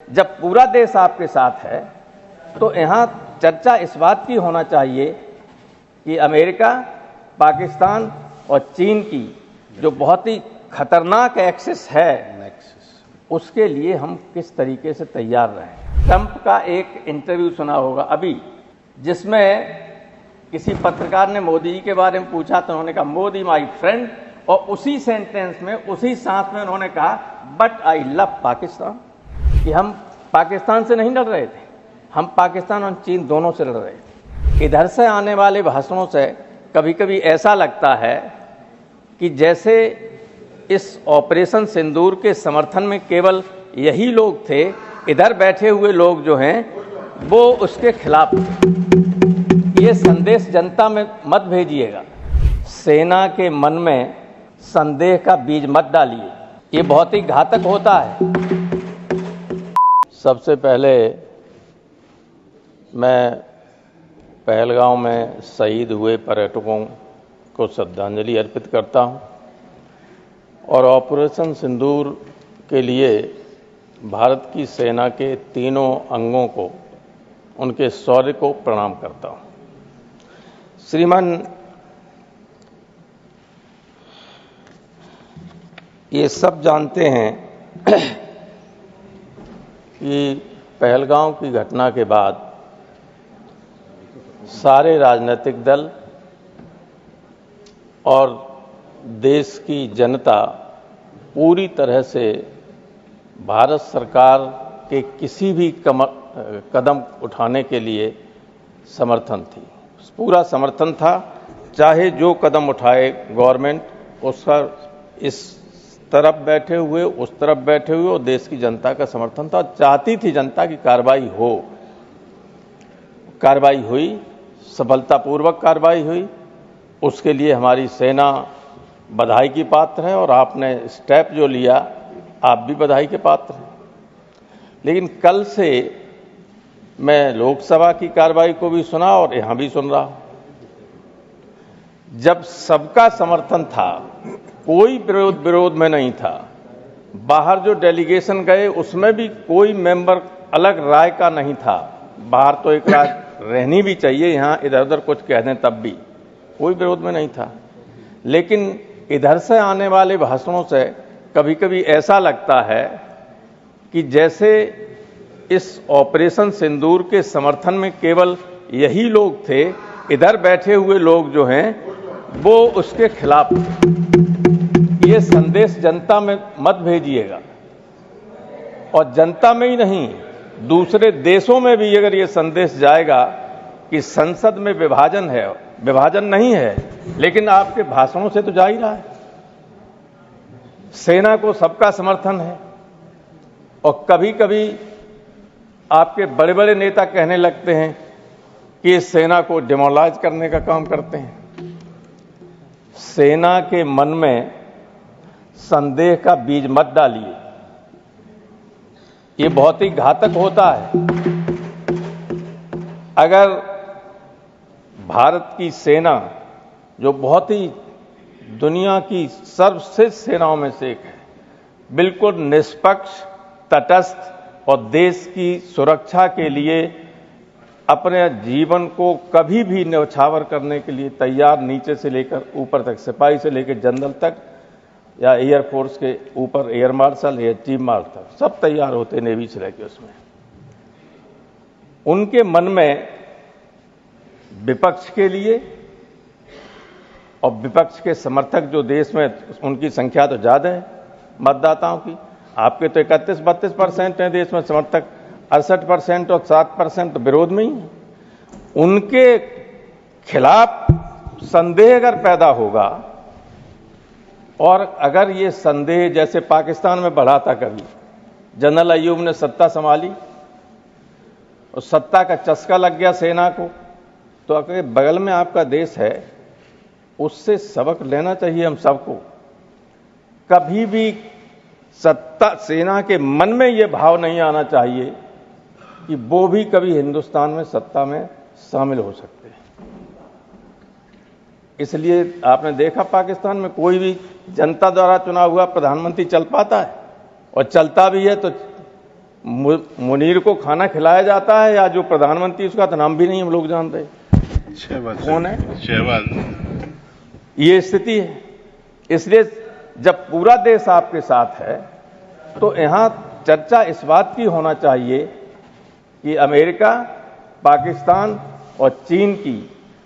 जब पूरा देश आपके साथ है तो यहाँ चर्चा इस बात की होना चाहिए कि अमेरिका, पाकिस्तान और चीन की जो बहुत ही खतरनाक एक्सिस है, उसके लिए हम किस तरीके से तैयार रहें। ट्रंप का एक इंटरव्यू सुना होगा अभी, जिसमें किसी पत्रकार ने मोदी जी के बारे में पूछा तो उन्होंने कहा मोदी माय फ्रेंड, और उसी सेंटेंस में, उसी सांस में उन्होंने कहा बट आई लव पाकिस्तान, कि हम पाकिस्तान से नहीं लड़ रहे थे, हम पाकिस्तान और चीन दोनों से लड़ रहे थे। इधर से आने वाले भाषणों से कभी कभी ऐसा लगता है कि जैसे इस ऑपरेशन सिंदूर के समर्थन में केवल यही लोग थे, इधर बैठे हुए लोग जो हैं वो उसके खिलाफ थे। ये संदेश जनता में मत भेजिएगा, सेना के मन में संदेह का बीज मत डालिए, ये बहुत ही घातक होता है। सबसे पहले मैं पहलगांव में शहीद हुए पर्यटकों को श्रद्धांजलि अर्पित करता हूं और ऑपरेशन सिंदूर के लिए भारत की सेना के तीनों अंगों को, उनके शौर्य को प्रणाम करता हूं। श्रीमान, ये सब जानते हैं कि पहलगांव की घटना के बाद सारे राजनीतिक दल और देश की जनता पूरी तरह से भारत सरकार के किसी भी कदम उठाने के लिए समर्थन थी, पूरा समर्थन था। चाहे जो कदम उठाए गवर्नमेंट, उसका इस तरफ बैठे हुए, उस तरफ बैठे हुए, और देश की जनता का समर्थन था। चाहती थी जनता की कार्रवाई हो, कार्रवाई हुई, सफलतापूर्वक कार्रवाई हुई। उसके लिए हमारी सेना बधाई की पात्र है और आपने स्टेप जो लिया, आप भी बधाई के पात्र हैं। लेकिन कल से मैं लोकसभा की कार्रवाई को भी सुना और यहां भी सुन रहा हूं, जब सबका समर्थन था, कोई विरोध में नहीं था, बाहर जो डेलीगेशन गए उसमें भी कोई मेंबर अलग राय का नहीं था। बाहर तो एक राय रहनी भी चाहिए, यहां इधर उधर कुछ कह दें तब भी कोई विरोध में नहीं था। लेकिन इधर से आने वाले भाषणों से कभी कभी ऐसा लगता है कि जैसे इस ऑपरेशन सिंदूर के समर्थन में केवल यही लोग थे, इधर बैठे हुए लोग जो हैं वो उसके खिलाफ थे। ये संदेश जनता में मत भेजिएगा, और जनता में ही नहीं, दूसरे देशों में भी अगर ये संदेश जाएगा कि संसद में विभाजन है, विभाजन नहीं है, लेकिन आपके भाषणों से तो जा ही रहा है। सेना को सबका समर्थन है, और कभी कभी आपके बड़े बड़े नेता कहने लगते हैं कि इस सेना को डिमोलाइज करने का काम करते हैं। सेना के मन में संदेह का बीज मत डालिए, ये बहुत ही घातक होता है। अगर भारत की सेना, जो बहुत ही दुनिया की सर्वश्रेष्ठ सेनाओं में से एक है, बिल्कुल निष्पक्ष, तटस्थ और देश की सुरक्षा के लिए अपने जीवन को कभी भी न्यौछावर करने के लिए तैयार, नीचे से लेकर ऊपर तक, सिपाही से लेकर जनरल तक, या एयरफोर्स के ऊपर एयर मार्शल या चीफ मार्शल, सब तैयार होते नेवी से लेकर उसमें। उनके मन में विपक्ष के लिए और विपक्ष के समर्थक जो देश में, उनकी संख्या तो ज्यादा है मतदाताओं की, आपके तो 31-32% हैं देश में समर्थक, 68% और 7% तो विरोध में ही है। उनके खिलाफ संदेह अगर पैदा होगा, और अगर ये संदेह जैसे पाकिस्तान में बढ़ा था, कभी जनरल अय्यूब ने सत्ता संभाली और सत्ता का चस्का लग गया सेना को, तो अगर बगल में आपका देश है, उससे सबक लेना चाहिए हम सबको। कभी भी सत्ता, सेना के मन में ये भाव नहीं आना चाहिए कि वो भी कभी हिंदुस्तान में सत्ता में शामिल हो सकते हैं। इसलिए आपने देखा पाकिस्तान में कोई भी जनता द्वारा चुना हुआ प्रधानमंत्री चल पाता है, और चलता भी है तो मुनीर को खाना खिलाया जाता है, या जो प्रधानमंत्री उसका तो नाम भी नहीं हम लोग जानते कौन है। शहबाज। ये स्थिति है। इसलिए जब पूरा देश आपके साथ है तो यहां चर्चा इस बात की होना चाहिए कि अमेरिका, पाकिस्तान और चीन की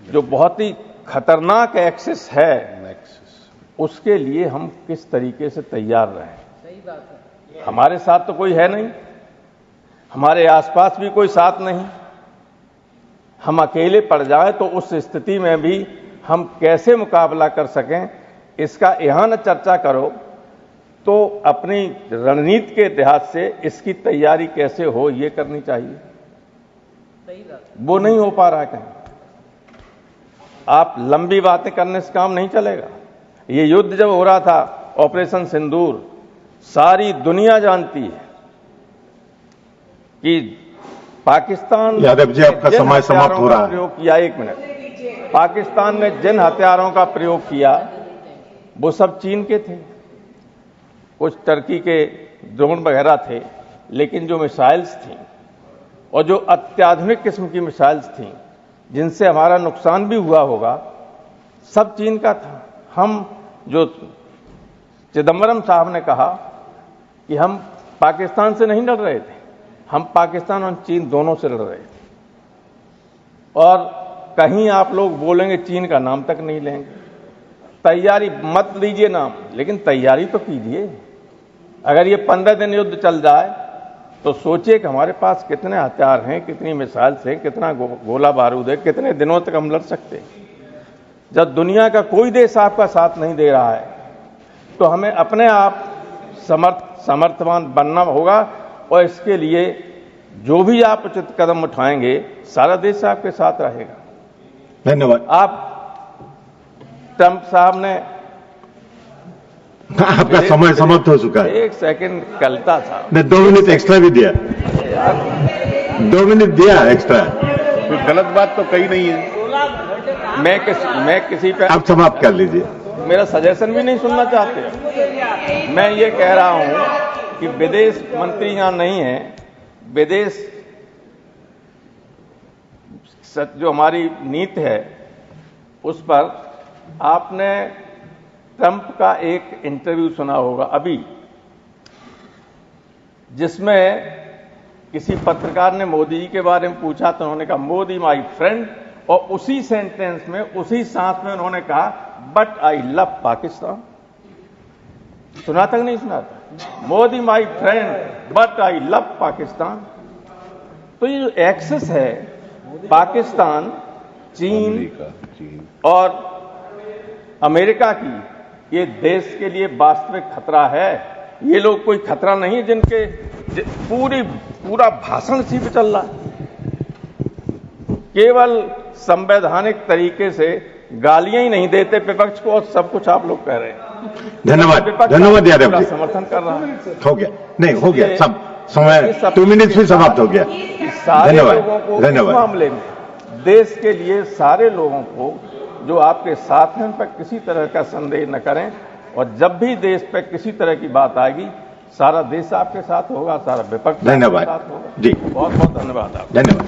जो बहुत ही खतरनाक एक्सिस है, उसके लिए हम किस तरीके से तैयार रहें। सही बात है। हमारे साथ तो कोई है नहीं, हमारे आसपास भी कोई साथ नहीं, हम अकेले पड़ जाएं तो उस स्थिति में भी हम कैसे मुकाबला कर सकें, इसका यहां न चर्चा करो तो अपनी रणनीति के लिहाज से इसकी तैयारी कैसे हो ये करनी चाहिए। सही बात है। वो नहीं हो पा रहा है कहीं। आप लंबी बातें करने से काम नहीं चलेगा। ये युद्ध जब हो रहा था, ऑपरेशन सिंदूर, सारी दुनिया जानती है कि पाकिस्तान यादव जी आपका समय समाप्त हो रहा है। प्रयोग किया, एक मिनट, पाकिस्तान ने जिन हथियारों का प्रयोग किया वो सब चीन के थे, कुछ टर्की के ड्रोन वगैरह थे, लेकिन जो मिसाइल्स थी और जो अत्याधुनिक किस्म की मिसाइल्स थी जिनसे हमारा नुकसान भी हुआ होगा, सब चीन का था। हम जो चिदम्बरम साहब ने कहा कि हम पाकिस्तान से नहीं लड़ रहे थे, हम पाकिस्तान और चीन दोनों से लड़ रहे थे। और कहीं आप लोग बोलेंगे चीन का नाम तक नहीं लेंगे। तैयारी मत लीजिए नाम, लेकिन तैयारी तो कीजिए। अगर ये 15 दिन युद्ध चल जाए तो सोचिए कि हमारे पास कितने हथियार हैं, कितनी मिसाइल्स हैं, कितना गोला बारूद है, कितने दिनों तक हम लड़ सकते हैं। जब दुनिया का कोई देश आपका साथ नहीं दे रहा है तो हमें अपने आप समर्थवान बनना होगा, और इसके लिए जो भी आप उचित कदम उठाएंगे सारा देश आपके साथ रहेगा। धन्यवाद। आप ट्रंप साहब ने आपका समय समाप्त हो चुका है। एक सेकंड कलता था, ने 2 मिनट एक्स्ट्रा भी दिया, 2 मिनट दिया एक्स्ट्रा। कोई गलत बात तो कही नहीं है। मैं किसी पे आप समाप्त कर लीजिए। मेरा सजेशन भी नहीं सुनना चाहते। मैं ये कह रहा हूं कि विदेश मंत्री यहां नहीं है, विदेश जो हमारी नीति है उस पर आपने ट्रंप का एक इंटरव्यू सुना होगा अभी, जिसमें किसी पत्रकार ने मोदी जी के बारे में पूछा तो उन्होंने कहा मोदी माय फ्रेंड, और उसी सेंटेंस में, उसी सांस में उन्होंने कहा बट आई लव पाकिस्तान। सुना तक नहीं सुना था? Modi my friend but I love Pakistan. तो ये जो एक्सेस है पाकिस्तान, चीन और अमेरिका की, ये देश के लिए वास्तविक खतरा है। ये लोग कोई खतरा नहीं है जिनके पूरा भाषण इसी पे चल रहा है। केवल संवैधानिक तरीके से गालियां ही नहीं देते विपक्ष को, और सब कुछ आप लोग कह रहे हैं। धन्यवाद, धन्यवाद यादव जी। समर्थन कर रहा है। हो गया, नहीं हो गया, सब समय 2 मिनट भी समाप्त हो गया। सारे धन्यवाद, लोगों को इस धन्यवाद। मामले में देश के लिए सारे लोगों को जो आपके साथ हैं उन पर किसी तरह का संदेह न करें, और जब भी देश पर किसी तरह की बात आएगी सारा देश आपके साथ होगा, सारा विपक्ष आपके धन्यवाद साथ होगा। जी, बहुत बहुत धन्यवाद आप। धन्यवाद।